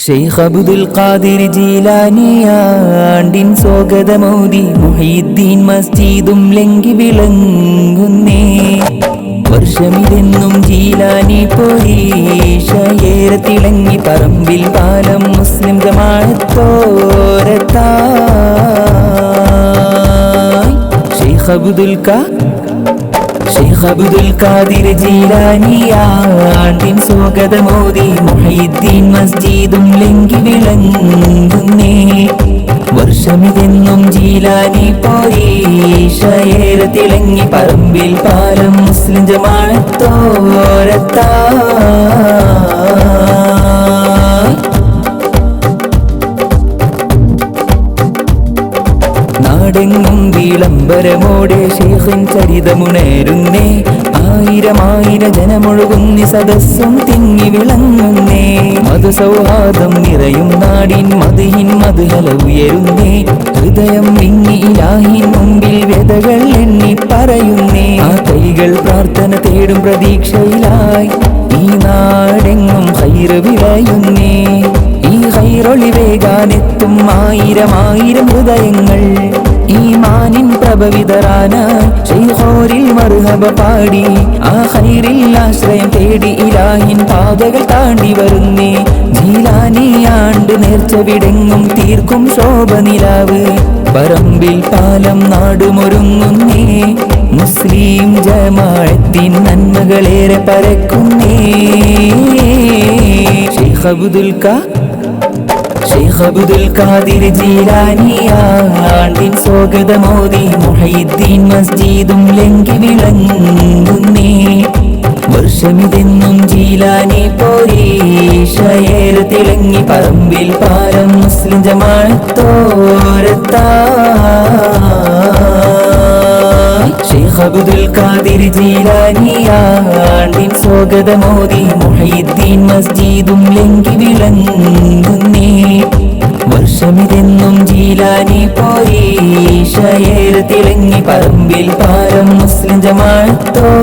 ഷെയ്ഖ് അബ്ദുൽ ഖാദിർ ജീലാനിയാണ്ടിൻ സ്വാഗതമോദി മുഹീദ്ദീൻ മസ്ജിദും ലംഘി വിളങ്ങുന്നേ. വർഷമിതെന്നും ജീലാനി പോയി ഷയേറെ തിളങ്ങി പറമ്പിൽ പാലം മുസ്ലിം ജമാഅത്തോരത്തായി. ഷെയ്ഖ് അബ്ദുൽ ഖാദിർ ജീലാനിയാണ്ടിൻ സ്വാഗതമോദി മുഹീദ്ദീൻ മസ്ജിദും ലംഘി വിളങ്ങുന്നേ. വർഷമിതെന്നും ജീലാനി പോയി ഷയേറെ തിളങ്ങി പറമ്പിൽ പാലം മുസ്ലിം ജമാഅത്തോരത്തായി. നാടെങ്ങും വിളംബരമോടെ ശൈഖിൻ ചരിതമുണരുന്നേ. ആയിരം ജനമൊഴുകുന്നി സദസ്സും തിങ്ങി വിളങ്ങുന്നേ. മധുസൗഹാർദ്ദം നിറയും നാടിൻ മദ്ഹിൻ മദ്ഹല ഉയരുന്നേ. ഹൃദയം വിങ്ങി ഇലാഹിൻ മുമ്പിൽ വ്യതകൾ എണ്ണി പറയുന്നേ. ആ കൈകൾ പ്രാർത്ഥന തേടും പ്രതീക്ഷയിലായി ഈ നാടെങ്ങും ഖൈറ് വിളയുന്നേ. ഈ ഖൈറൊളി വേഗാനെത്തും ആയിരം ഹൃദയങ്ങൾ ഈമാനിൻ പ്രഭവിതരാനായി ശൈഖോരിൽ മർഹബ പാടി ആ ഖൈറിൽ ആശ്രയം തേടി ഇലാഹിൻ പാതകൾ താണ്ടി വരുന്നേ. ജീലാനിയാണ്ട് നേർച്ച വിടെങ്ങും തീർക്കും ശോഭനിലാവ് പറമ്പിൽ പാലം നാടുമൊരുങ്ങുന്നേ. മുസ്ലിം ജമാഅത്തിൻ നന്മകളേറെ പരക്കുന്നേ. ഷെയ്ഖ് അബ്ദുൽ ഖാദിർ ജീലാനിയാണ്ടിൻ സ്വാഗതമോദി മുഹീദ്ദീൻ മസ്ജിദും ലംഘി വിളങ്ങുന്നേ. വർഷമിതെന്നും ജീലാനി പോയി ഷയേറെ തിളങ്ങി പറമ്പിൽ പാലം മുസ്ലിം ജമാഅത്തോരത്തായി. ഷെയ്ഖ് അബ്ദുൽ ഖാദിർ ജീലാനിയാണ്ടിൻ സ്വാഗതമോദി മുഹീദ്ദീൻ മസ്ജിദും ലംഘി വിളങ്ങുന്നേ. വർഷമിതെന്നും ജീലാനി പോയി ഷയേറെ തിളങ്ങി പറമ്പിൽ പാലം മുസ്ലിം ജമാഅത്തോരത്തായി.